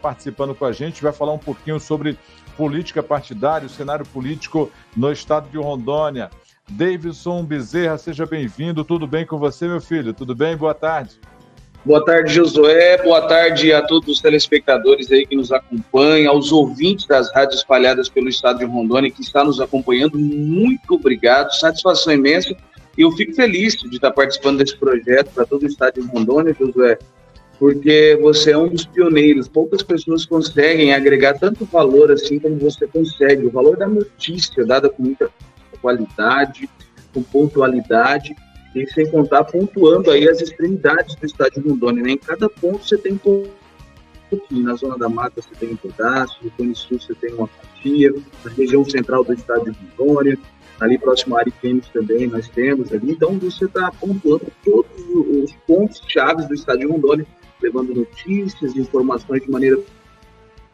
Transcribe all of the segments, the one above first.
participando com a gente, vai falar um pouquinho sobre política partidária, o cenário político no estado de Rondônia. Davidson Bezerra, seja bem-vindo. Tudo bem com você, meu filho? Tudo bem? Boa tarde. Boa tarde, Josué. Boa tarde a todos os telespectadores aí que nos acompanham, aos ouvintes das rádios espalhadas pelo estado de Rondônia que está nos acompanhando. Muito obrigado, satisfação imensa. E eu fico feliz de estar participando desse projeto para todo o estado de Rondônia, Josué, porque você é um dos pioneiros. Poucas pessoas conseguem agregar tanto valor assim como você consegue. O valor da notícia dada com muita qualidade, com pontualidade, e sem contar pontuando aí as extremidades do estado de Rondônia, né? Em cada ponto você tem um pouquinho. Na Zona da Mata você tem um pedaço, no Cone Sul você tem uma fatia, na região central do estado de Rondônia, ali próximo a Ariquemes também nós temos ali. Então você está pontuando todos os pontos chaves do estado de Rondônia, levando notícias, informações de maneira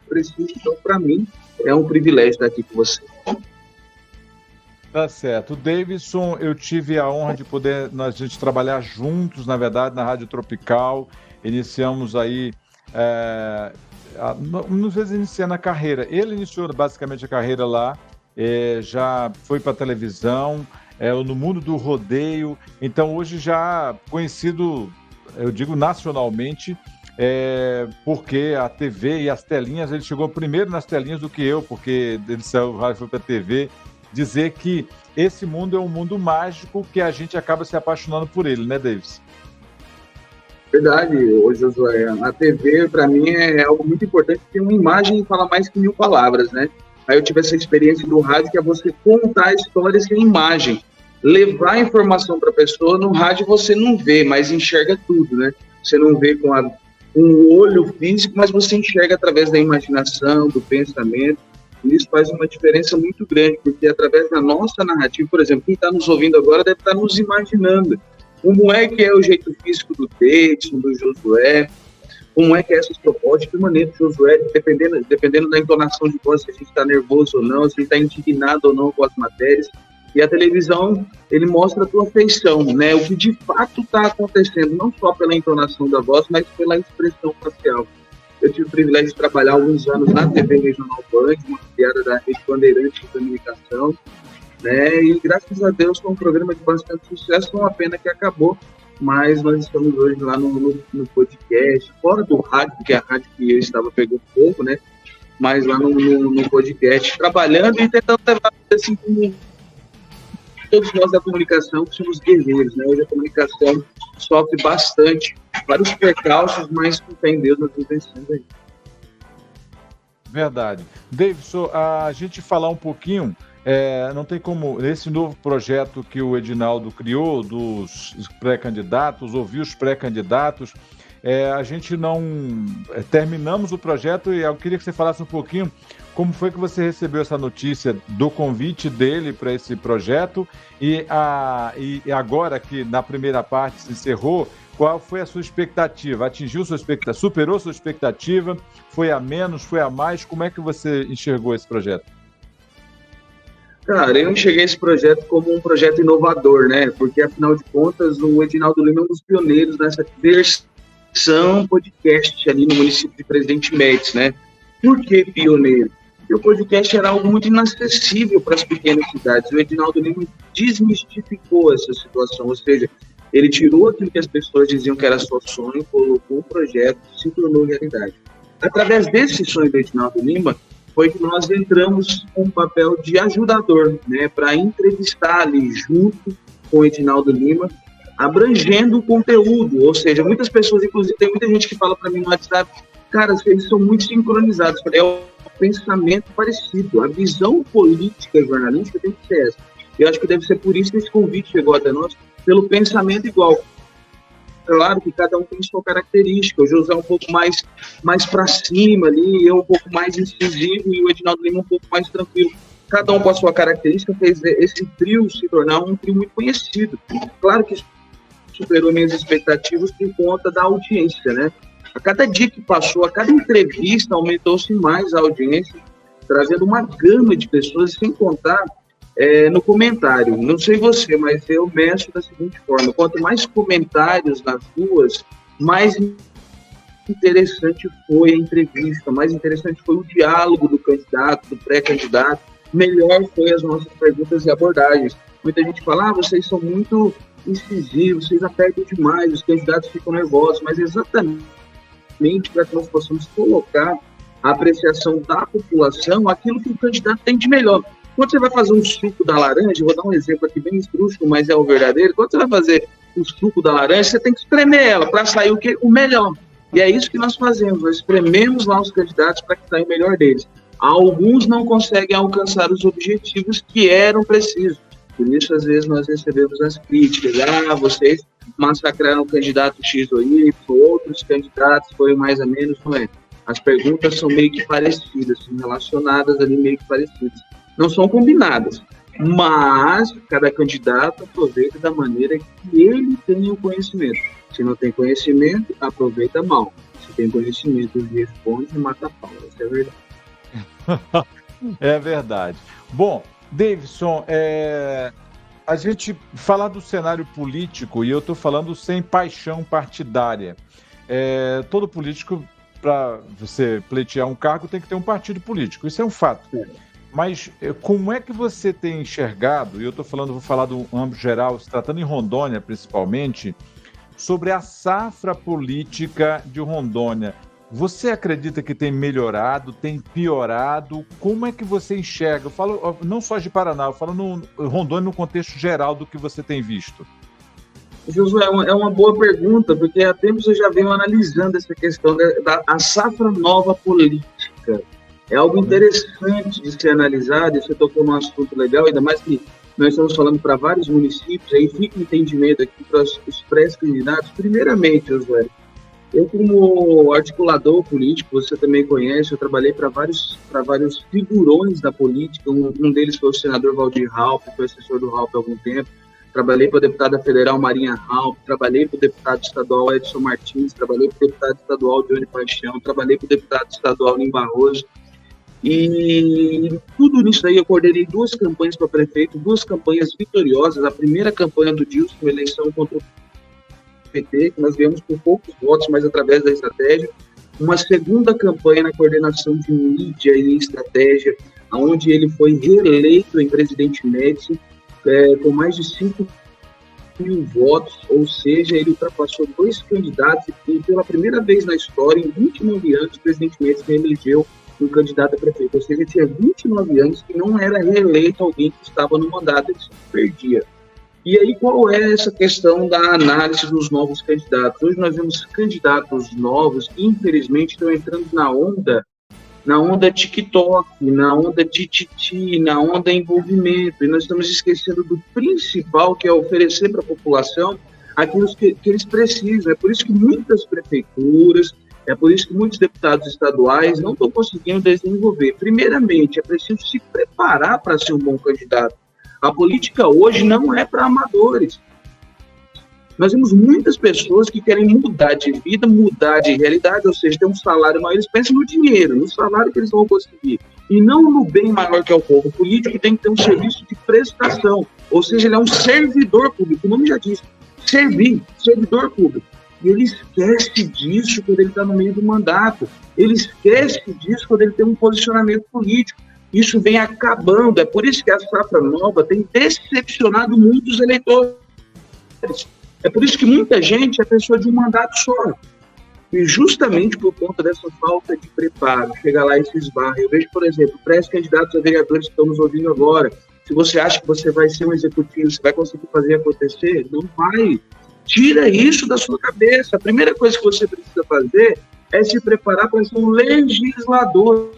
precisa. Então, para mim, é um privilégio estar aqui com você. Tá certo. Davidson, eu tive a honra de poder a gente trabalhar juntos, na verdade, na Rádio Tropical. Iniciamos aí, nos vezes iniciando a carreira. Ele iniciou basicamente a carreira lá, já foi para a televisão, no mundo do rodeio. Então, hoje já conhecido, eu digo nacionalmente, porque a TV e as telinhas, ele chegou primeiro nas telinhas do que eu, porque ele saiu do rádio e foi para a TV. Dizer que esse mundo é um mundo mágico que a gente acaba se apaixonando por ele, né, Davis? Verdade, Josué. A TV, para mim, é algo muito importante, porque uma imagem fala mais que 1000 palavras, né? Aí eu tive essa experiência do rádio, que é você contar histórias em imagem. Levar a informação para a pessoa, no rádio você não vê, mas enxerga tudo, né? Você não vê com o olho físico, mas você enxerga através da imaginação, do pensamento. E isso faz uma diferença muito grande, porque através da nossa narrativa, por exemplo, quem está nos ouvindo agora deve estar nos imaginando como é que é o jeito físico do Davidson, do Josué, como é que é essas propostas, de maneira que o Josué, dependendo da entonação de voz, se a gente está nervoso ou não, se a gente está indignado ou não com as matérias. E a televisão, ele mostra a tua feição, né? O que de fato está acontecendo, não só pela entonação da voz, mas pela expressão facial. Eu tive o privilégio de trabalhar alguns anos na TV Regional Band, uma filiada da Rede Bandeirantes de Comunicação, né? E graças a Deus foi um programa de bastante sucesso, uma pena que acabou, mas nós estamos hoje lá no podcast, fora do rádio, porque a rádio que eu estava pegou fogo, né? Mas lá no podcast, trabalhando e tentando levar assim como todos nós da comunicação que somos guerreiros, né? Hoje a comunicação sofre bastante, vários percalços, mas com fé em Deus nós estamos vencendo aí. Verdade. Davidson, a gente falar um pouquinho, não tem como, nesse novo projeto que o Edinaldo criou, dos pré-candidatos, ouvir os pré-candidatos, a gente não terminamos o projeto e eu queria que você falasse um pouquinho como foi que você recebeu essa notícia do convite dele para esse projeto e agora que na primeira parte se encerrou, qual foi a sua expectativa? Atingiu sua expectativa? Superou sua expectativa? Foi a menos? Foi a mais? Como é que você enxergou esse projeto? Cara, eu enxerguei esse projeto como um projeto inovador, né? Porque, afinal de contas, o Edinaldo Lima é um dos pioneiros nessa versão podcast ali no município de Presidente Médici, né? Por que pioneiro? Porque o podcast era algo muito inacessível para as pequenas cidades. O Edinaldo Lima desmistificou essa situação, ou seja, ele tirou aquilo que as pessoas diziam que era só sonho, colocou um projeto e se tornou realidade. Através desse sonho do Edinaldo Lima, foi que nós entramos com um papel de ajudador, né, para entrevistar ali junto com o Edinaldo Lima, abrangendo o conteúdo, ou seja, muitas pessoas, inclusive tem muita gente que fala para mim no WhatsApp, cara, eles são muito sincronizados, é um pensamento parecido, a visão política e jornalística tem que ser essa. Eu acho que deve ser por isso que esse convite chegou até nós, pelo pensamento igual. Claro que cada um tem sua característica, o José é um pouco mais para cima ali, eu um pouco mais incisivo e o Edinaldo Lima um pouco mais tranquilo. Cada um com a sua característica fez esse trio se tornar um trio muito conhecido. Claro que superou minhas expectativas por conta da audiência, né? A cada dia que passou, a cada entrevista, aumentou-se mais a audiência, trazendo uma gama de pessoas, sem contar no comentário. Não sei você, mas eu meço da seguinte forma: quanto mais comentários nas ruas, mais interessante foi a entrevista, mais interessante foi o diálogo do candidato, do pré-candidato, melhor foi as nossas perguntas e abordagens. Muita gente fala, vocês são muito incisivos, vocês apertam demais, os candidatos ficam nervosos, mas exatamente para que nós possamos colocar a apreciação da população, aquilo que o candidato tem de melhor. Quando você vai fazer um suco da laranja, vou dar um exemplo aqui bem esdrúxulo, mas é o verdadeiro, quando você vai fazer o suco da laranja, você tem que espremer ela para sair o quê? O melhor. E é isso que nós fazemos, nós esprememos lá os candidatos para que saia o melhor deles. Alguns não conseguem alcançar os objetivos que eram precisos. Por isso, às vezes, nós recebemos as críticas. Vocês massacraram o candidato X ou Y, outros candidatos foi mais ou menos, não é? As perguntas são meio que parecidas, são relacionadas ali meio que parecidas. Não são combinadas, mas cada candidato aproveita da maneira que ele tem o conhecimento. Se não tem conhecimento, aproveita mal. Se tem conhecimento, responde e mata a pau. Isso é verdade. É verdade. Bom, Davidson, a gente falar do cenário político, e eu estou falando sem paixão partidária. Todo político, para você pleitear um cargo, tem que ter um partido político. Isso é um fato. Mas como é que você tem enxergado, e eu vou falar do âmbito geral, se tratando em Rondônia principalmente, sobre a safra política de Rondônia? Você acredita que tem melhorado, tem piorado? Como é que você enxerga? Eu falo não só de Paraná, eu falo no Rondônia no contexto geral do que você tem visto. Josué, é uma boa pergunta, porque há tempos eu já venho analisando essa questão da safra nova política. É algo interessante de ser analisado, e você tocou num assunto legal, ainda mais que nós estamos falando para vários municípios, aí fica o entendimento aqui para os pré-candidatos. Primeiramente, Josué, eu como articulador político, você também conhece, eu trabalhei para vários figurões da política, um deles foi o senador Valdir Raupp, foi assessor do Raupp há algum tempo, trabalhei para a deputada federal Marinha Raupp, trabalhei para o deputado estadual Edson Martins, trabalhei para o deputado estadual Johnny Paixão, trabalhei para o deputado estadual Lim Barroso, e tudo nisso aí eu coordenei 2 campanhas para prefeito, 2 campanhas vitoriosas. A primeira campanha do Dilson, uma eleição contra o PT, que nós viemos por poucos votos, mas através da estratégia. Uma segunda campanha na coordenação de mídia e estratégia, onde ele foi reeleito em Presidente Médici, com mais de 5.000 votos, ou seja, ele ultrapassou 2 candidatos e pela primeira vez na história, em 29 anos, o Presidente Médici reelegeu um candidato a prefeito, ou seja, tinha 29 anos que não era reeleito alguém que estava no mandato, ele se perdia. E aí, qual é essa questão da análise dos novos candidatos? Hoje nós vemos candidatos novos que, infelizmente, estão entrando na onda TikTok, na onda Tititi, na onda envolvimento, e nós estamos esquecendo do principal, que é oferecer para a população aquilo que eles precisam. É por isso que muitas prefeituras, é por isso que muitos deputados estaduais não estão conseguindo desenvolver. Primeiramente, é preciso se preparar para ser um bom candidato. A política hoje não é para amadores. Nós temos muitas pessoas que querem mudar de vida, mudar de realidade, ou seja, ter um salário maior, eles pensam no dinheiro, no salário que eles vão conseguir, e não no bem maior que é o povo. O político tem que ter um serviço de prestação, ou seja, ele é um servidor público, o nome já diz, servidor público. E ele esquece disso quando ele está no meio do mandato. Ele esquece disso quando ele tem um posicionamento político. Isso vem acabando. É por isso que a safra nova tem decepcionado muitos eleitores. É por isso que muita gente é pessoa de um mandato só. E justamente por conta dessa falta de preparo, chega lá e se esbarra. Eu vejo, por exemplo, pré-candidatos a vereadores que estão nos ouvindo agora. Se você acha que você vai ser um executivo, você vai conseguir fazer acontecer, não vai. Tira isso da sua cabeça. A primeira coisa que você precisa fazer é se preparar para ser um legislador.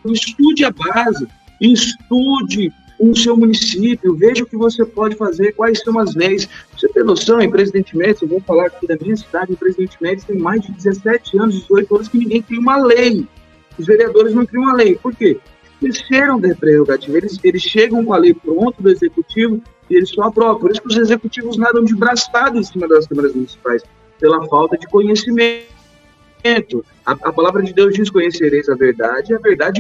Estude a base, estude o seu município, veja o que você pode fazer, quais são as leis. Você tem noção, em Presidente Médici, eu vou falar aqui da minha cidade, em Presidente Médici tem mais de 17 anos, 18 anos que ninguém cria uma lei. Os vereadores não criam uma lei. Por quê? Eles cheiram da prerrogativa, eles chegam com a lei pronta do executivo e eles só aprovam. Por isso que os executivos nadam de braço dado em cima das câmaras municipais, pela falta de conhecimento. A palavra de Deus diz: conhecereis a verdade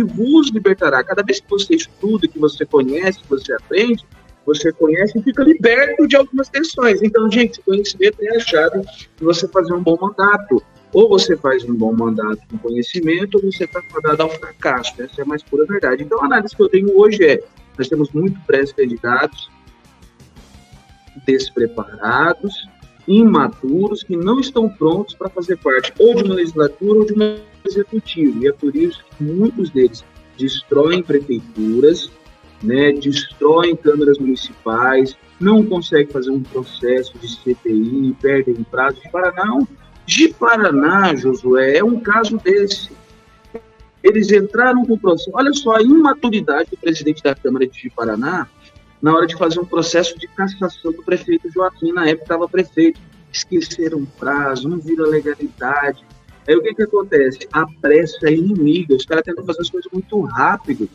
vos libertará. Cada vez que você estuda, que você conhece, que você aprende, você conhece e fica liberto de algumas questões. Então, gente, conhecimento é a chave de você fazer um bom mandato. Ou você faz um bom mandato com conhecimento, ou você está fadado ao fracasso. Essa é a mais pura verdade. Então, a análise que eu tenho hoje é: nós temos muito pré-candidatos despreparados, imaturos, que não estão prontos para fazer parte ou de uma legislatura ou de um executivo. E é por isso que muitos deles destroem prefeituras, né, destroem câmaras municipais, não conseguem fazer um processo de CPI, perdem prazo. De Paraná, Josué, é um caso desse. Eles entraram com o processo. Olha só a imaturidade do presidente da Câmara de Paraná na hora de fazer um processo de cassação do prefeito Joaquim, na época estava prefeito. Esqueceram o prazo, não viram a legalidade. Aí o que acontece? A pressa é inimiga, os caras tentam fazer as coisas muito rápido.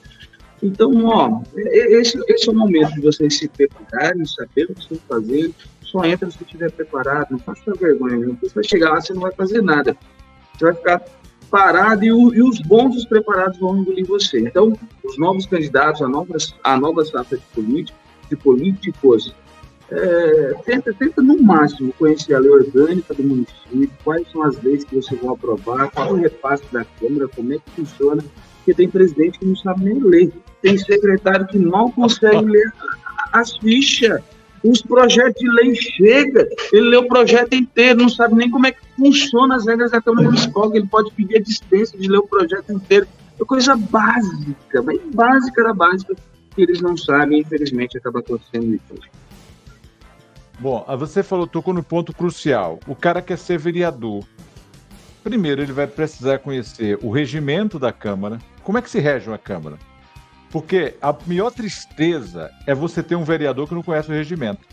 Então, esse é o momento de vocês se prepararem, saber o que vocês vão fazer. Só entra se você estiver preparado, não faça vergonha, não. Você vai chegar lá, você não vai fazer nada. Você vai ficar parado e os bons, os preparados vão engolir você. Então, os novos candidatos, a nova safra de políticos, tenta no máximo conhecer a lei orgânica do município, quais são as leis que vocês vão aprovar, qual é o repasse da Câmara, como é que funciona, porque tem presidente que não sabe nem ler, tem secretário que mal consegue ler as fichas, os projetos de lei chegam, ele lê o projeto inteiro, não sabe nem como é que funciona as regras da Câmara Municipal, que ele pode pedir a dispensa de ler o projeto inteiro. É coisa básica, mas básica da básica, que eles não sabem, infelizmente acaba acontecendo isso. Bom, você tocou no ponto crucial. O cara quer ser vereador. Primeiro, ele vai precisar conhecer o regimento da Câmara. Como é que se rege uma Câmara? Porque a maior tristeza é você ter um vereador que não conhece o regimento.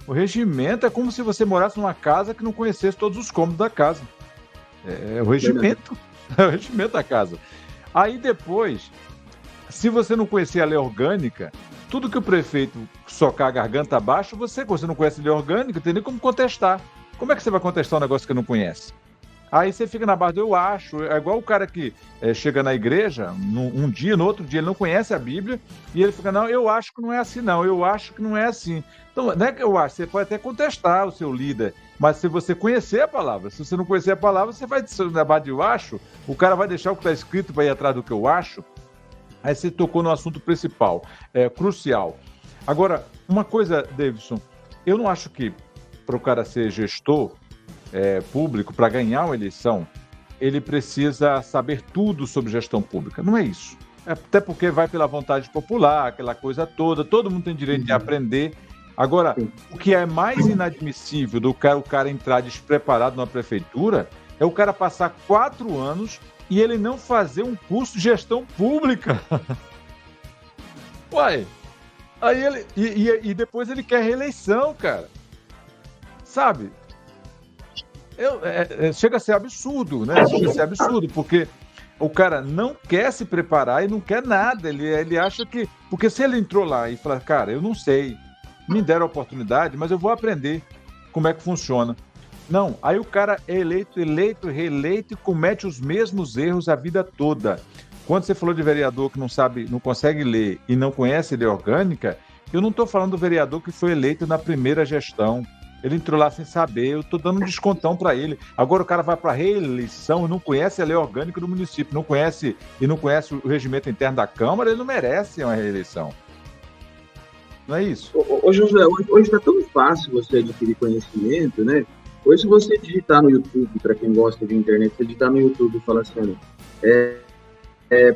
O regimento é como se você morasse numa casa que não conhecesse todos os cômodos da casa. É o regimento. É o regimento da casa. Aí depois, se você não conhecer a lei orgânica, tudo que o prefeito socar a garganta abaixo, você não conhece a lei orgânica, não tem nem como contestar. Como é que você vai contestar um negócio que não conhece? Aí você fica na base do eu acho. É igual o cara que chega na igreja, um dia, no outro dia, ele não conhece a Bíblia, e ele fica, não, eu acho que não é assim, não, eu acho que não é assim. Então, não é que eu acho, você pode até contestar o seu líder, mas se você conhecer a palavra, se você não conhecer a palavra, você vai na base de eu acho, o cara vai deixar o que está escrito para ir atrás do que eu acho. Aí você tocou no assunto principal, crucial. Agora, uma coisa, Davidson, eu não acho que para o cara ser gestor público, para ganhar uma eleição, ele precisa saber tudo sobre gestão pública. Não é isso. Até porque vai pela vontade popular, aquela coisa toda, todo mundo tem direito de aprender. Agora, o que é mais inadmissível do o cara entrar despreparado numa prefeitura é o cara passar 4 anos e ele não fazer um curso de gestão pública. Uai, aí ele... E depois ele quer reeleição, cara. Sabe? Chega a ser absurdo, né? Chega a ser absurdo, porque o cara não quer se preparar e não quer nada. Ele acha que... Porque se ele entrou lá e falar, cara, eu não sei, me deram a oportunidade, mas eu vou aprender como é que funciona. Não, aí o cara é eleito, reeleito e comete os mesmos erros a vida toda. Quando você falou de vereador que não sabe, não consegue ler e não conhece lei orgânica, eu não estou falando do vereador que foi eleito na primeira gestão. Ele entrou lá sem saber, eu estou dando um descontão para ele. Agora o cara vai para a reeleição e não conhece a lei orgânica do município, não conhece o regimento interno da Câmara, ele não merece uma reeleição. Não é isso? Ô José, hoje está tão fácil você adquirir conhecimento, né? Hoje, se você digitar no YouTube, para quem gosta de internet, você digitar no YouTube e falar assim,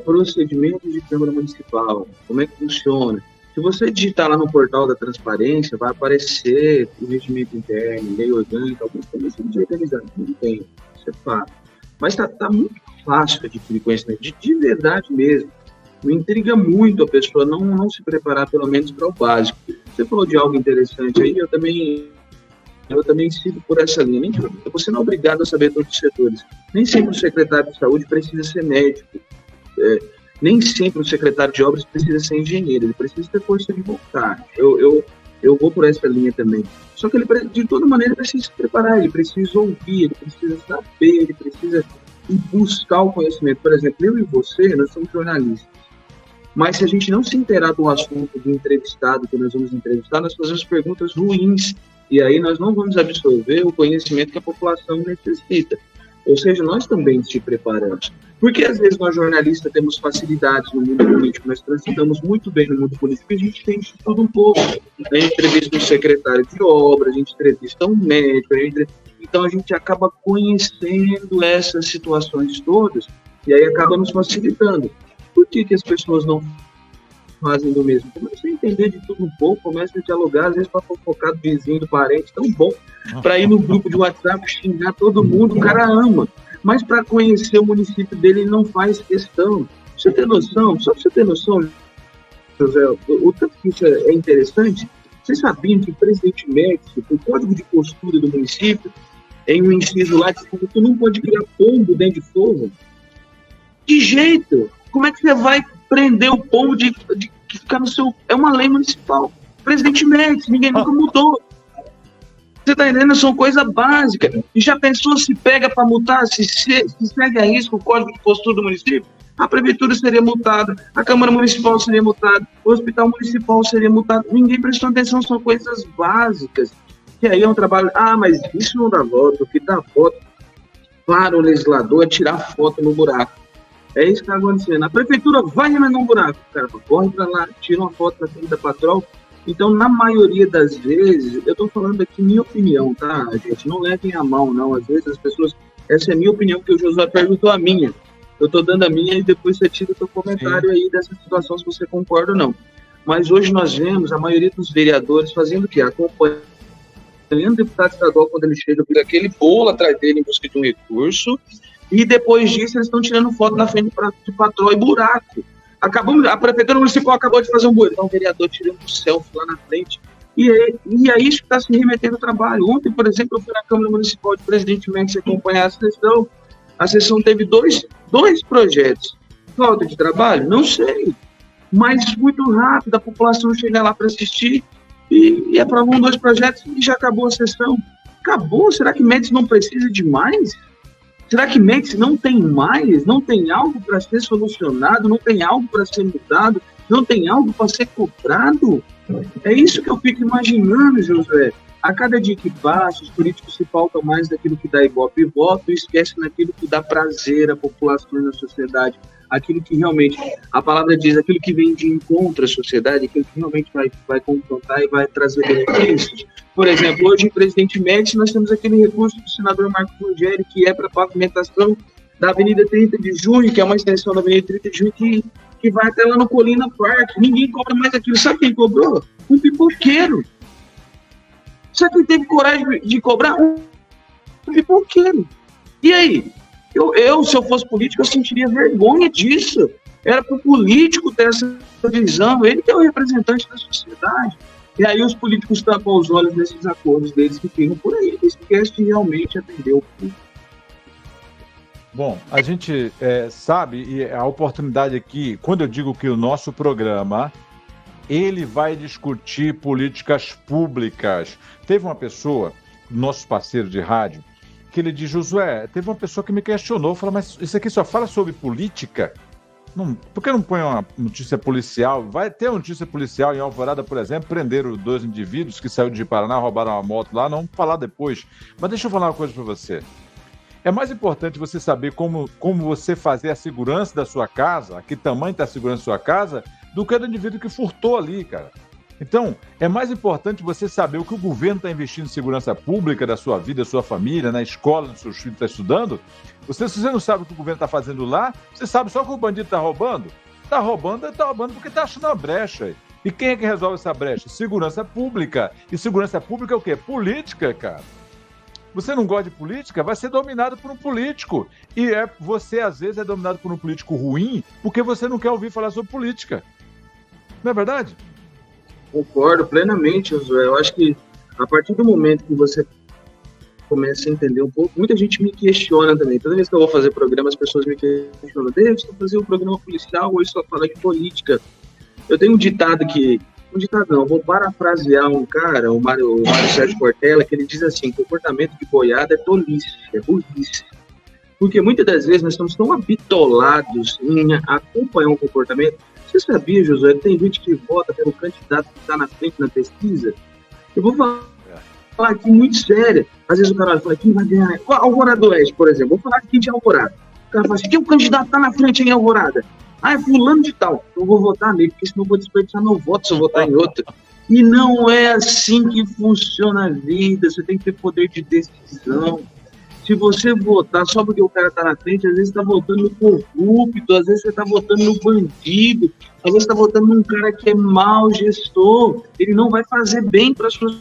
procedimento de Câmara Municipal, como é que funciona? Se você digitar lá no portal da transparência, vai aparecer o regimento interno, lei orgânica, alguns também são desorganizados, não tem, isso é fato. Mas tá muito fácil adquirir conhecimento, de verdade mesmo. Me intriga muito a pessoa não se preparar, pelo menos, para o básico. Você falou de algo interessante aí, eu também sigo por essa linha. Você não é obrigado a saber todos os setores. Nem sempre o secretário de saúde precisa ser médico. Nem sempre o secretário de obras precisa ser engenheiro. Ele precisa ter força de vontade. Eu vou por essa linha também. Só que ele, de toda maneira, precisa se preparar. Ele precisa ouvir, ele precisa saber, ele precisa buscar o conhecimento. Por exemplo, eu e você, nós somos jornalistas. Mas se a gente não se inteirar do assunto do entrevistado que nós vamos entrevistar, nós fazemos perguntas ruins. E aí nós não vamos absorver o conhecimento que a população necessita. Ou seja, nós também te preparamos. Porque às vezes nós jornalistas temos facilidades no mundo político, nós transitamos muito bem no mundo político, e a gente tem de tudo um pouco. A gente entrevista um secretário de obra, a gente entrevista um médico, então a gente acaba conhecendo essas situações todas e aí acaba nos facilitando. Por que as pessoas não fazem do mesmo? Começa a entender de tudo um pouco, começa a dialogar, às vezes para fofocar do vizinho, do parente, tão bom, para ir no grupo de WhatsApp xingar todo mundo, o cara ama. Mas para conhecer o município dele, ele não faz questão. Você tem noção? Só para você ter noção, José, o tanto que isso é interessante, vocês sabiam que o presidente Médici, o código de postura do município, em um inciso lá, que tu não pode criar pombo dentro de fogo? De jeito! Como é que você vai prender o pombo de ficar no seu... É uma lei municipal. Presidente Médici, ninguém nunca mudou. Você está entendendo? São coisas básicas. E já pensou se pega para multar, se segue a risco o código de postura do município? A prefeitura seria multada, a Câmara Municipal seria multada, o Hospital Municipal seria multado. Ninguém prestou atenção, são coisas básicas. E aí é um trabalho... Ah, mas isso não dá voto. O que dá voto para o legislador é tirar foto no buraco. É isso que está acontecendo. A prefeitura vai remendar um buraco. O cara corre para lá, tira uma foto na frente da patrol. Então, na maioria das vezes, eu estou falando aqui minha opinião, tá, gente? Não levem a mão, não. Às vezes as pessoas... Essa é a minha opinião, que o Josué perguntou a minha. Eu estou dando a minha e depois você tira o seu comentário aí dessa situação, se você concorda ou não. Mas hoje nós vemos a maioria dos vereadores fazendo o quê? Acompanhando o deputado estadual quando ele chega por aquele bolo atrás dele em busca de um recurso, e depois disso eles estão tirando foto na frente de patrol e buraco. A prefeitura municipal acabou de fazer um buraco, então o vereador tirando um selfie lá na frente. E é isso que está se remetendo ao trabalho. Ontem, por exemplo, eu fui na Câmara Municipal de Presidente Médici acompanhar a sessão. A sessão teve dois projetos. Falta de trabalho? Não sei. Mas muito rápido, a população chega lá para assistir e aprovam 2 projetos e já acabou a sessão. Acabou? Será que Médici não precisa de mais? Será que Médici não tem mais? Não tem algo para ser solucionado? Não tem algo para ser mudado? Não tem algo para ser cobrado? É isso que eu fico imaginando, Josué. A cada dia que passa, os políticos se pautam mais daquilo que dá ibope e voto e esquecem daquilo que dá prazer à população e à sociedade. Aquilo que realmente, a palavra diz, aquilo que vem de encontro à sociedade, aquilo que realmente vai confrontar e vai trazer benefícios. Por exemplo, hoje em Presidente Médici nós temos aquele recurso do senador Marcos Rogério, que é para a pavimentação da Avenida 30 de Junho, que é uma extensão da Avenida 30 de Junho, que vai até lá no Colina Park. Ninguém cobra mais aquilo. Sabe quem cobrou? Um pipoqueiro. Sabe quem teve coragem de cobrar? Um pipoqueiro. E aí? Eu, se eu fosse político, eu sentiria vergonha disso. Era para o político ter essa visão. Ele que é o representante da sociedade. E aí os políticos tapam os olhos nesses acordos deles que ficam por aí. Eles esquecem de realmente atender o público. Bom, a gente sabe, e a oportunidade aqui, quando eu digo que o nosso programa, ele vai discutir políticas públicas. Teve uma pessoa, nosso parceiro de rádio, que ele diz, Josué, teve uma pessoa que me questionou, falou, mas isso aqui só fala sobre política? Não, por que não põe uma notícia policial? Vai ter uma notícia policial em Alvorada, por exemplo, prenderam 2 indivíduos que saíram de Paraná, roubaram uma moto lá, não vamos falar depois. Mas deixa eu falar uma coisa para você. É mais importante você saber como você fazer a segurança da sua casa, a que tamanho está a segurança da sua casa, do que do indivíduo que furtou ali, cara. Então, é mais importante você saber o que o governo está investindo em segurança pública da sua vida, da sua família, na escola, dos seus filhos que estão estudando. Se você não sabe o que o governo está fazendo lá, você sabe só que o bandido está roubando? Está roubando porque está achando uma brecha. E quem é que resolve essa brecha? Segurança pública. E segurança pública é o quê? Política, cara. Você não gosta de política, vai ser dominado por um político. E você, às vezes, é dominado por um político ruim porque você não quer ouvir falar sobre política. Não é verdade? Concordo plenamente, Josué. Eu acho que a partir do momento que você começa a entender um pouco, muita gente me questiona também. Toda vez que eu vou fazer programa, as pessoas me questionam, deixa eu fazer um programa policial ou só falar de política. Eu tenho um ditado que... eu vou parafrasear um cara, o Mário Sérgio Cortella, que ele diz assim, comportamento de boiada é tolice, é burrice. Porque muitas das vezes nós estamos tão habitolados em acompanhar um comportamento. Você sabia, Josué, que tem gente que vota pelo candidato que está na frente na pesquisa? Eu vou falar falar aqui muito séria. Às vezes o cara fala, quem vai ganhar? Alvorada do Oeste, por exemplo. Vou falar aqui de Alvorada. O cara fala assim, quem o candidato tá na frente em Alvorada? Ah, é fulano de tal. Eu vou votar nele, porque senão eu vou desperdiçar meu voto se eu votar em outro. E não é assim que funciona a vida. Você tem que ter poder de decisão. Se você votar só porque o cara tá na frente, às vezes você tá votando no corrupto, às vezes você tá votando no bandido, às vezes você tá votando num cara que é mau gestor. Ele não vai fazer bem para sua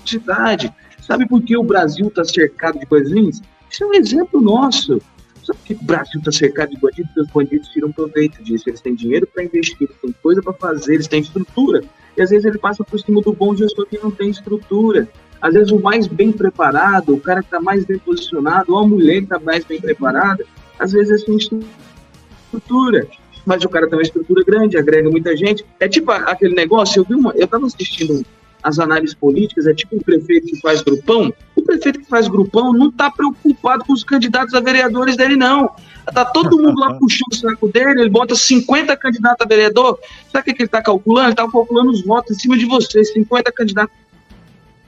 cidade. Sabe por que o Brasil tá cercado de coisinhas? Isso é um exemplo nosso. Sabe por que o Brasil está cercado de bandidos? Porque os bandidos tiram proveito disso. Eles têm dinheiro para investir, eles têm coisa para fazer, eles têm estrutura. E às vezes ele passa por cima do bom gestor que não tem estrutura. Às vezes o mais bem preparado, o cara que está mais bem posicionado, ou a mulher que está mais bem preparada, às vezes é sem estrutura. Mas o cara tem uma estrutura grande, agrega muita gente. É tipo aquele negócio, eu estava assistindo as análises políticas, é tipo o prefeito que faz grupão. O prefeito que faz grupão não está preocupado com os candidatos a vereadores dele, não. Está todo mundo lá puxando o saco dele, ele bota 50 candidatos a vereador. Sabe o que ele está calculando? Ele está calculando os votos em cima de vocês. 50 candidatos a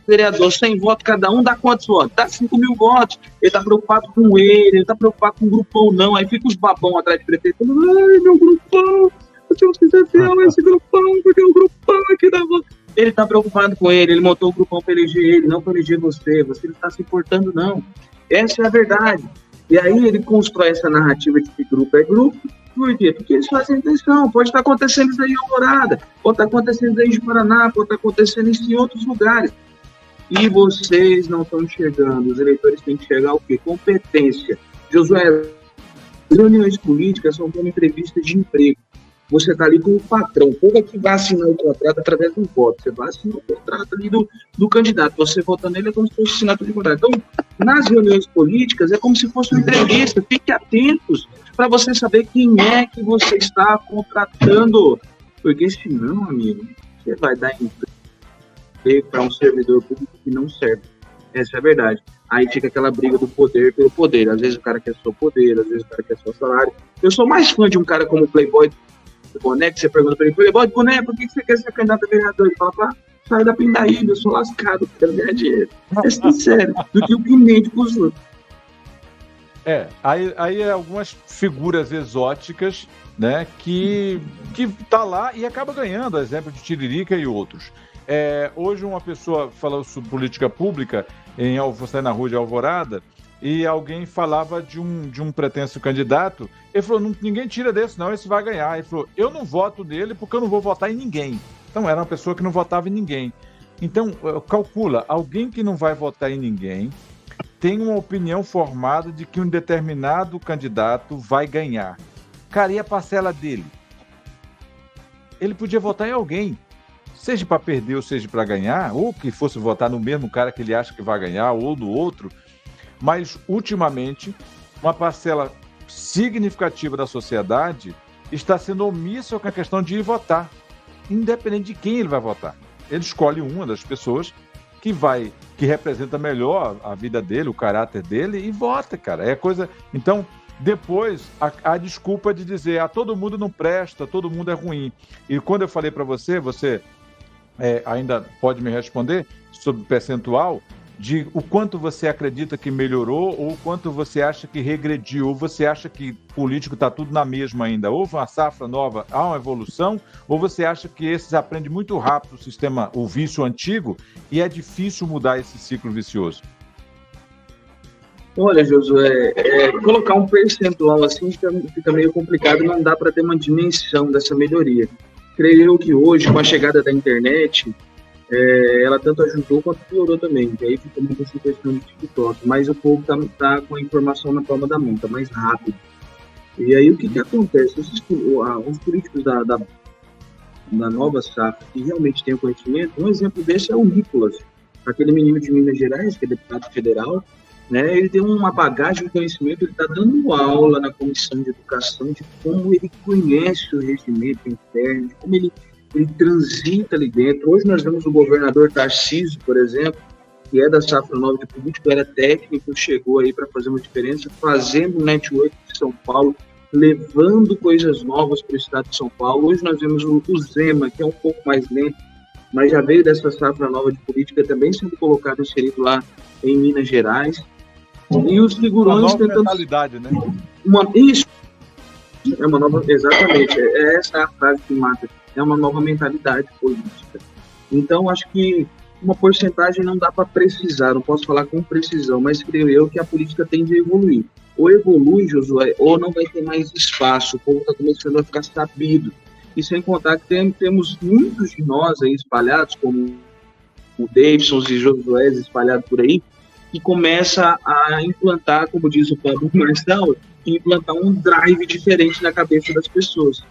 vereador, 100 votos cada um, dá quantos votos? Dá 5 mil votos. Ele está preocupado com ele está preocupado com o grupão, não. Aí fica os babão atrás de prefeito, ai, meu grupão, se eu quiser fiel esse grupão, porque o grupão aqui dá voto. Ele está preocupado com ele montou o grupão para eleger ele, não para eleger você não está se importando, não. Essa é a verdade. E aí ele constrói essa narrativa de que grupo é grupo. Por quê? Porque eles fazem intenção. Pode estar acontecendo isso aí em Alvorada, pode estar acontecendo isso aí em Paraná, pode estar acontecendo isso em outros lugares. E vocês não estão enxergando. Os eleitores têm que enxergar o quê? Competência. Josué, as reuniões políticas são como entrevistas de emprego. Você está ali com o patrão, o povo é que vai assinar o contrato através do voto. Você vai assinar o contrato ali do candidato. Você vota nele é como se fosse assinatura de contrato. Então, nas reuniões políticas, é como se fosse uma entrevista. Fique atentos para você saber quem é que você está contratando. Porque senão, amigo, você vai dar emprego para um servidor público que não serve. Essa é a verdade. Aí fica aquela briga do poder pelo poder. Às vezes o cara quer só poder, às vezes o cara quer só salário. Eu sou mais fã de um cara como o Playboy Boné, que você pergunta pra ele, Playboy Boné, por que você quer ser candidato a vereador? Ele fala, pá, sai da Pindaíba, eu sou lascado, quero ganhar dinheiro. É sincero, do que o que mente pros outros. Aí é algumas figuras exóticas, né, que tá lá e acaba ganhando, exemplo de Tiririca e outros. Hoje uma pessoa falou sobre política pública, você na rua de Alvorada, e alguém falava de um pretenso candidato, ele falou, ninguém tira desse não, esse vai ganhar. Ele falou, eu não voto nele porque eu não vou votar em ninguém. Então era uma pessoa que não votava em ninguém. Então, calcula, alguém que não vai votar em ninguém tem uma opinião formada de que um determinado candidato vai ganhar. Cara, e a parcela dele? Ele podia votar em alguém, seja para perder ou seja para ganhar, ou que fosse votar no mesmo cara que ele acha que vai ganhar, ou do outro. Mas, ultimamente, uma parcela significativa da sociedade está sendo omissa com a questão de ir votar, independente de quem ele vai votar. Ele escolhe uma das pessoas que representa melhor a vida dele, o caráter dele, e vota, cara. É coisa. Então, depois, a desculpa de dizer, todo mundo não presta, todo mundo é ruim. E quando eu falei para você ainda pode me responder sobre o percentual, de o quanto você acredita que melhorou ou o quanto você acha que regrediu, ou você acha que político está tudo na mesma ainda, houve uma safra nova, há uma evolução, ou você acha que esses aprendem muito rápido o sistema, o vício antigo, e é difícil mudar esse ciclo vicioso? Olha, Josué, colocar um percentual assim fica meio complicado, não dá para ter uma dimensão dessa melhoria. Creio eu que hoje, com a chegada da internet, ela tanto ajudou quanto piorou também, que aí fica muito assim questão de TikTok, mas o povo tá com a informação na palma da mão, tá mais rápido. E aí o que acontece? Os políticos da nova safra que realmente têm o conhecimento, um exemplo desse é o Nicolas, aquele menino de Minas Gerais, que é deputado federal, né? Ele tem uma bagagem de conhecimento, ele está dando aula na comissão de educação de como ele conhece o regimento interno, de como ele transita ali dentro. Hoje nós vemos o governador Tarcísio, por exemplo, que é da safra nova de político, era técnico, chegou aí para fazer uma diferença, fazendo o network de São Paulo, levando coisas novas para o estado de São Paulo. Hoje nós vemos o Zema, que é um pouco mais lento, mas já veio dessa safra nova de política também sendo colocado, inserido lá em Minas Gerais. E os figurões uma nova tentando... mentalidade, né? Isso, é uma nova... Exatamente, essa é a frase que mata. É uma nova mentalidade política. Então, acho que uma porcentagem não dá para precisar, não posso falar com precisão, mas creio eu que a política tende a evoluir. Ou evolui, Josué, ou não vai ter mais espaço, o povo está começando a ficar sabido. E sem contar que temos muitos de nós aí espalhados, como o Davidson e Josué espalhados por aí, que começa a implantar, como diz o Pablo Marçal, implantar um drive diferente na cabeça das pessoas.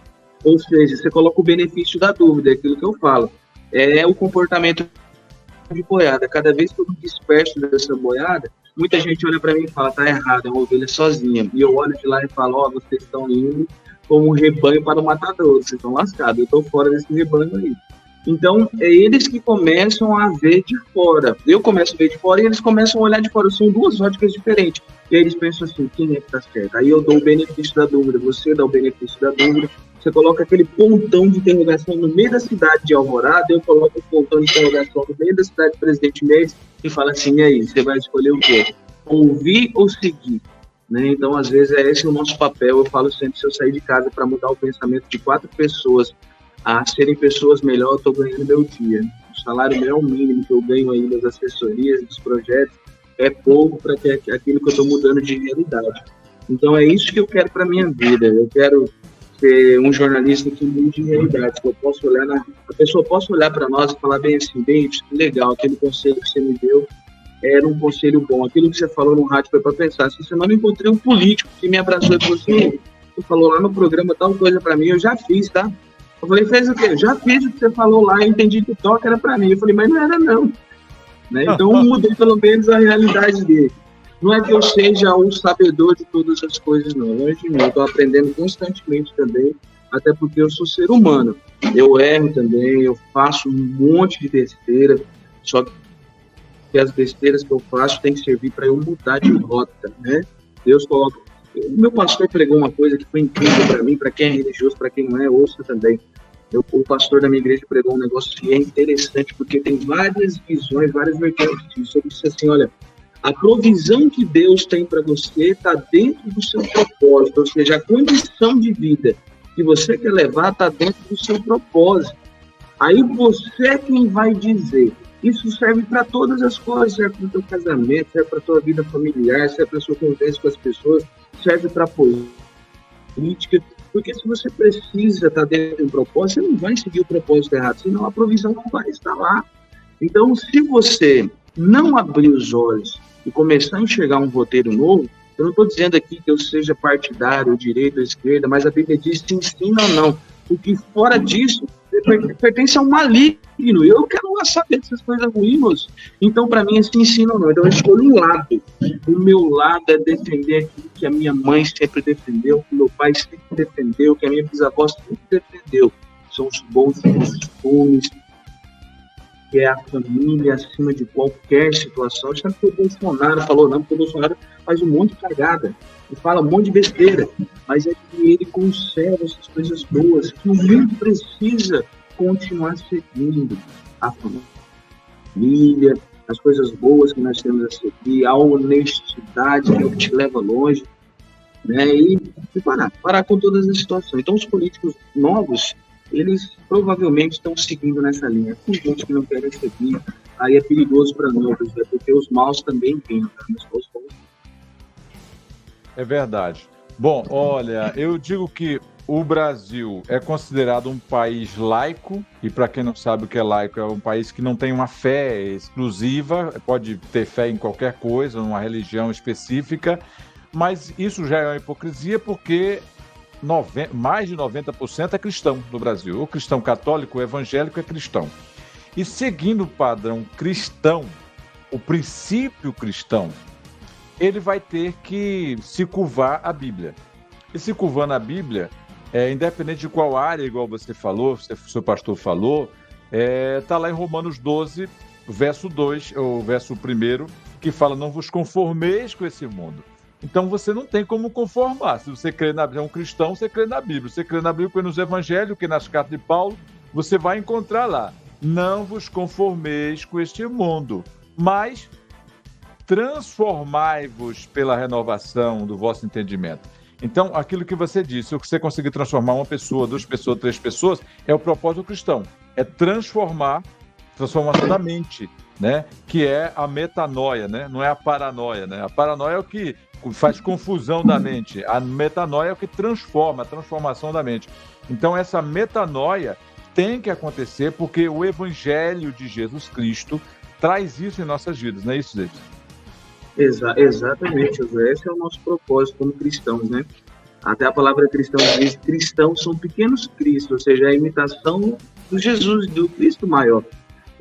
Ou seja, você coloca o benefício da dúvida, é aquilo que eu falo. É o comportamento de boiada. Cada vez que eu me disperso dessa boiada, muita gente olha para mim e fala, tá errado, é uma ovelha sozinha. E eu olho de lá e falo, ó, vocês estão indo como um rebanho para o matador, vocês estão lascados, eu estou fora desse rebanho aí. Então, é eles que começam a ver de fora. Eu começo a ver de fora e eles começam a olhar de fora. São duas óticas diferentes. E aí eles pensam assim, quem é que tá certo? Aí eu dou o benefício da dúvida, você dá o benefício da dúvida. Você coloca aquele pontão de interrogação no meio da cidade de Alvorada, eu coloco o pontão de interrogação no meio da cidade de Presidente Médici e falo assim, e aí, você vai escolher o quê? Ouvir ou seguir? Né? Então, às vezes, esse o nosso papel. Eu falo sempre, se eu sair de casa para mudar o pensamento de 4 pessoas a serem pessoas melhores, eu estou ganhando meu dia. O salário meu é o mínimo que eu ganho aí das assessorias, dos projetos, é pouco para aquilo que eu estou mudando de realidade. Então, é isso que eu quero para minha vida. Eu quero ser um jornalista que mude realidade, que eu posso olhar a pessoa possa olhar para nós e falar bem assim, David, que legal, aquele conselho que você me deu era um conselho bom. Aquilo que você falou no rádio foi para pensar. Se você não encontrei um político que me abraçou e falou assim, você falou lá no programa tal coisa para mim, eu já fiz, tá? Eu falei, fez o quê? Eu já fiz o que você falou lá, eu entendi que o toque era para mim. Eu falei, mas não era não. Né? Então eu mudei pelo menos a realidade dele. Não é que eu seja o sabedor de todas as coisas, não. Longe de mim, eu estou aprendendo constantemente também, até porque eu sou ser humano. Eu erro também, eu faço um monte de besteira, só que as besteiras que eu faço tem que servir para eu mudar de rota, né? Deus coloca... O meu pastor pregou uma coisa que foi incrível para mim, para quem é religioso, para quem não é, ouça também. O pastor da minha igreja pregou um negócio que é interessante, porque tem várias visões, várias vertentes disso. Ele disse assim, olha, a provisão que Deus tem para você está dentro do seu propósito, ou seja, a condição de vida que você quer levar está dentro do seu propósito. Aí você é quem vai dizer. Isso serve para todas as coisas, serve para o teu casamento, serve para a tua vida familiar, serve para a sua convivência com as pessoas, serve para a política, porque se você precisa estar dentro de um propósito, você não vai seguir o propósito errado, senão a provisão não vai estar lá. Então, se você não abrir os olhos e começar a enxergar um roteiro novo, eu não estou dizendo aqui que eu seja partidário, direita ou esquerda, mas a Bíblia diz se ensina ou não, porque fora disso, pertence a um maligno. Eu quero lá saber dessas coisas ruins. Então, para mim, esse ensino ou não. Então, eu escolho um lado. O meu lado é defender aquilo que a minha mãe sempre defendeu, que meu pai sempre defendeu, que a minha bisavó sempre defendeu. São os bons costumes, que é a família acima de qualquer situação. Sabe que o Bolsonaro falou, não, porque o Bolsonaro faz um monte de cagada e fala um monte de besteira, mas é que ele conserva essas coisas boas que o mundo precisa continuar seguindo. A família, as coisas boas que nós temos a seguir, a honestidade, que é o que te leva longe, né? E parar com todas as situações. Então, os políticos novos, eles provavelmente estão seguindo nessa linha. Tem gente que não querem seguir, aí é perigoso para nós, né? Porque os maus também vêm, né? É verdade. Bom, olha, eu digo que o Brasil é considerado um país laico, e para quem não sabe o que é laico, é um país que não tem uma fé exclusiva, pode ter fé em qualquer coisa, numa religião específica, mas isso já é uma hipocrisia porque mais de 90% é cristão no Brasil. O cristão católico, o evangélico é cristão. E seguindo o padrão cristão, o princípio cristão, ele vai ter que se curvar à Bíblia. E se curvando à Bíblia, independente de qual área, igual você falou, o seu pastor falou, está lá em Romanos 12, verso 2, ou verso 1, que fala, não vos conformeis com esse mundo. Então você não tem como conformar. Se você crê é um cristão, você crê na Bíblia. Você crê na Bíblia, crê nos evangelhos, crê nas cartas de Paulo, você vai encontrar lá. não vos conformeis com este mundo, mas transformai-vos pela renovação do vosso entendimento. Então, aquilo que você disse, o que você conseguir transformar uma pessoa, 2 pessoas, 3 pessoas, é o propósito cristão. É transformação da mente, né? Que é a metanoia, né? Não é a paranoia, né? A paranoia é o que faz confusão da mente. A metanoia é o que transforma, a transformação da mente. Então, essa metanoia tem que acontecer porque o Evangelho de Jesus Cristo traz isso em nossas vidas, não é isso, David? Exatamente, José. Esse é o nosso propósito como cristãos, né? Até a palavra cristão diz que cristãos são pequenos cristos, ou seja, a imitação do Jesus, do Cristo maior.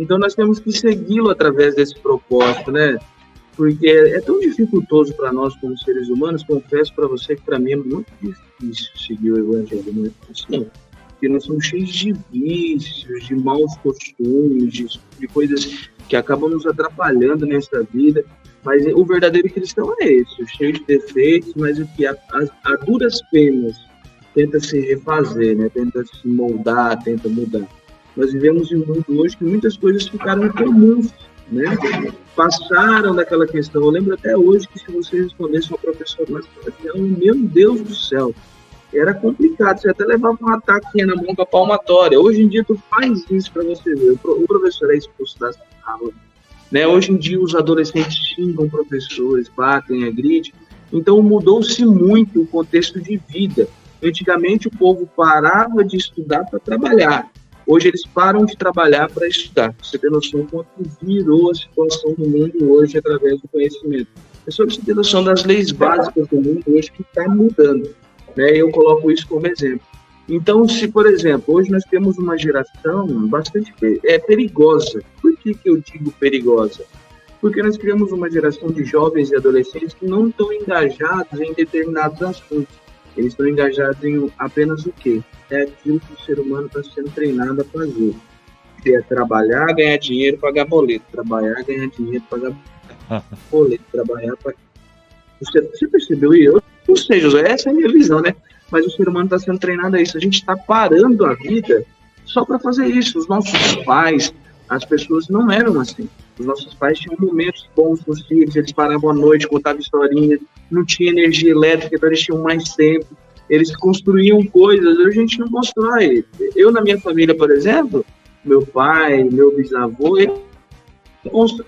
Então nós temos que segui-lo através desse propósito, né? Porque é tão dificultoso para nós como seres humanos, confesso para você que para mim é muito difícil seguir o Evangelho, não é possível. Porque nós somos cheios de vícios, de maus costumes, de coisas que acabam nos atrapalhando nessa vida. Mas o verdadeiro cristão é esse, cheio de defeitos, mas o que a duras penas tenta se refazer, né? Tenta se moldar, tenta mudar. Nós vivemos em um mundo hoje que muitas coisas ficaram comuns, né? Passaram daquela questão. Eu lembro até hoje que se você respondesse uma professora, meu Deus do céu, era complicado, você até levava um ataque na mão com a palmatória. Hoje em dia tu faz isso para você ver, o professor é expulso da sala. Né? Hoje em dia os adolescentes xingam professores, batem, agridem. Então mudou-se muito o contexto de vida. Antigamente o povo parava de estudar para trabalhar. Hoje eles param de trabalhar para estudar. Você tem noção quanto virou a situação do mundo hoje através do conhecimento. É só você ter noção das leis básicas do mundo hoje que está mudando. Né? Eu coloco isso como exemplo. Então, se, por exemplo, hoje nós temos uma geração bastante perigosa. Por que eu digo perigosa? Porque nós criamos uma geração de jovens e adolescentes que não estão engajados em determinados assuntos. Eles estão engajados em apenas o quê? É aquilo que o ser humano está sendo treinado a fazer. Que é trabalhar, ganhar dinheiro, pagar boleto. Trabalhar, ganhar dinheiro, pagar boleto. Trabalhar, pagar... Você percebeu isso? Eu não sei, José, essa é a minha visão, né? Mas o ser humano está sendo treinado a isso. A gente está parando a vida só para fazer isso. Os nossos pais, as pessoas não eram assim. Os nossos pais tinham momentos bons com os filhos, eles paravam à noite, contavam historinhas, não tinha energia elétrica, então eles tinham mais tempo, eles construíam coisas, hoje a gente não constrói. Eu, na minha família, por exemplo, meu pai, meu bisavô, eles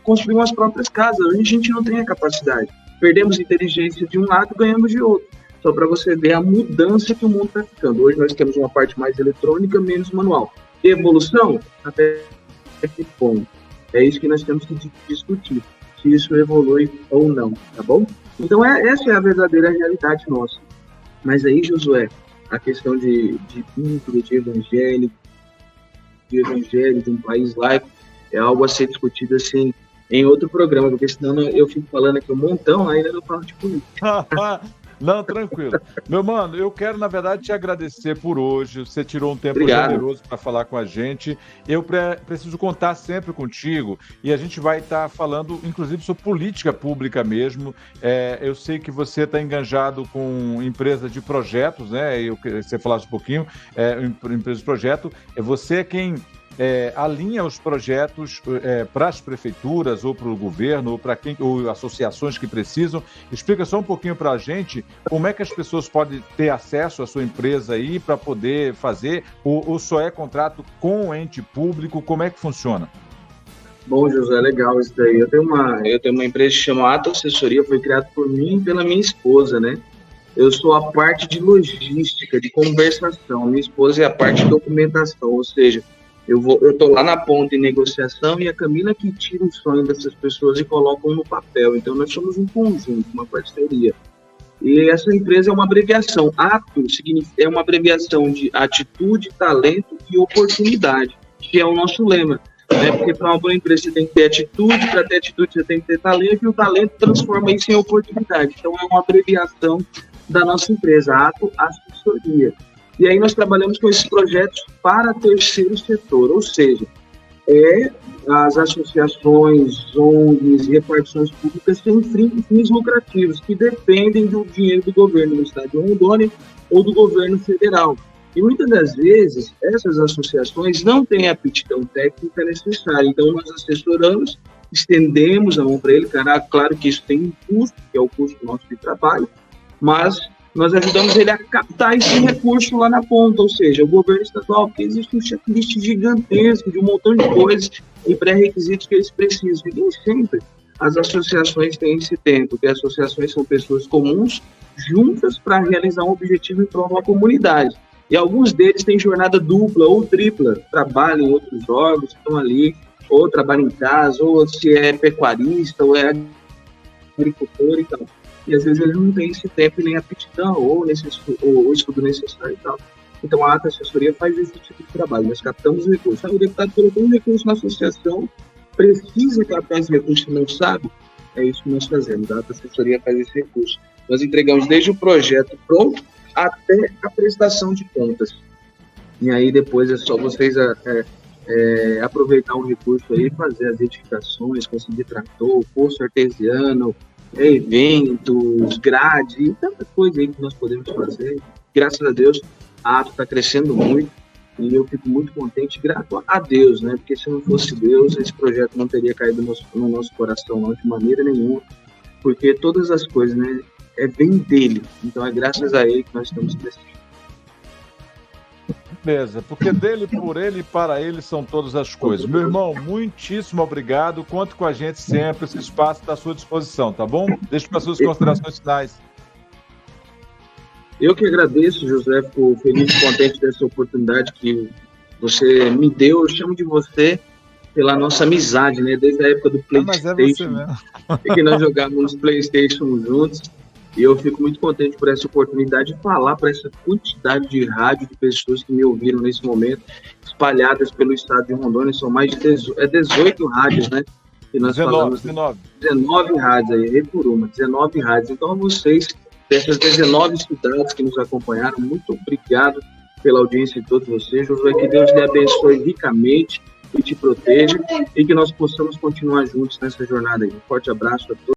construíam as próprias casas, hoje a gente não tem a capacidade. Perdemos inteligência de um lado, ganhamos de outro. Só para você ver a mudança que o mundo está ficando. Hoje nós temos uma parte mais eletrônica, menos manual. Evolução? Até que ponto? É isso que nós temos que discutir, se isso evolui ou não, tá bom? Então essa é a verdadeira realidade nossa. Mas aí, Josué, a questão de Bíblia, de evangelho, de um país laico, é algo a ser discutido assim em outro programa, porque senão eu fico falando aqui um montão, ainda não falo de política. Não, tranquilo. Meu mano, eu quero, na verdade, te agradecer por hoje. Você tirou um tempo Obrigado. generoso para falar com a gente. Eu preciso contar sempre contigo e a gente vai estar falando, inclusive, sobre política pública mesmo. Eu sei que você está enganjado com empresa de projetos, né? Eu queria que você falasse um pouquinho. Empresa de projeto. Você é quem alinha os projetos para as prefeituras ou para o governo ou para ou associações que precisam. Explica só um pouquinho para a gente como é que as pessoas podem ter acesso à sua empresa aí para poder fazer, ou só é contrato com o ente público, como é que funciona? Bom, José, legal isso daí. Eu tenho uma empresa que chama Ato Assessoria, foi criada por mim e pela minha esposa, né? Eu sou a parte de logística, de conversação. Minha esposa é a parte de documentação, ou seja, eu estou lá na ponta em negociação e a Camila que tira o sonho dessas pessoas e colocam no papel. Então, nós somos um conjunto, uma parceria. E essa empresa é uma abreviação. ATO é uma abreviação de atitude, talento e oportunidade, que é o nosso lema. Né? Porque para uma boa empresa você tem que ter atitude, para ter atitude você tem que ter talento, e o talento transforma isso em oportunidade. Então, é uma abreviação da nossa empresa, Ato Assessoria. E aí nós trabalhamos com esses projetos para terceiro setor, ou seja, as associações, ONGs, repartições públicas sem fins lucrativos, que dependem do dinheiro do governo do estado de Rondônia ou do governo federal. E muitas das vezes, essas associações não têm a aptidão técnica necessária. Então, nós assessoramos, estendemos a mão para ele. Claro que isso tem um custo, que é o custo nosso de trabalho, mas nós ajudamos ele a captar esse recurso lá na ponta, ou seja, o governo estadual, porque existe um checklist gigantesco de um montão de coisas e pré-requisitos que eles precisam. E nem sempre as associações têm esse tempo, porque as associações são pessoas comuns juntas para realizar um objetivo em prol da comunidade. E alguns deles têm jornada dupla ou tripla, trabalham em outros órgãos, estão ali, ou trabalham em casa, ou se é pecuarista, ou é agricultor e tal. E às vezes eles não têm esse tempo nem aptidão, ou o estudo necessário e tal. Então a Ata Assessoria faz esse tipo de trabalho, nós captamos os recursos. O deputado colocou um recurso na associação, precisa captar esse recurso e não sabe, é isso que nós fazemos, a Ata Assessoria faz esse recurso. Nós entregamos desde o projeto pronto até a prestação de contas. E aí depois é só vocês aproveitar o recurso aí, fazer as edificações, conseguir trator, poço artesiano, eventos, grade, tanta coisa aí que nós podemos fazer. Graças a Deus, a Ato está crescendo muito e eu fico muito contente, grato a Deus, né? Porque se não fosse Deus, esse projeto não teria caído no nosso coração, não, de maneira nenhuma, porque todas as coisas, né, vem dele. Então é graças a ele que nós estamos crescendo. Beleza, porque dele, por ele e para ele são todas as coisas. Meu irmão, muitíssimo obrigado. Conte com a gente sempre, esse espaço está à sua disposição, tá bom? Deixe para as suas considerações finais. Eu que agradeço, José, fico feliz e contente dessa oportunidade que você me deu. Eu chamo de você pela nossa amizade, né? Desde a época do PlayStation. Mas é você mesmo. Que nós jogávamos PlayStation juntos. E eu fico muito contente por essa oportunidade de falar para essa quantidade de rádio, de pessoas que me ouviram nesse momento, espalhadas pelo estado de Rondônia. São mais de 18 rádios, né? Que nós 19 rádios aí, errei por uma, 19 rádios. Então, a vocês, dessas 19 cidades que nos acompanharam, muito obrigado pela audiência de todos vocês. Josué, que Deus lhe abençoe ricamente e te proteja e que nós possamos continuar juntos nessa jornada aí. Um forte abraço a todos.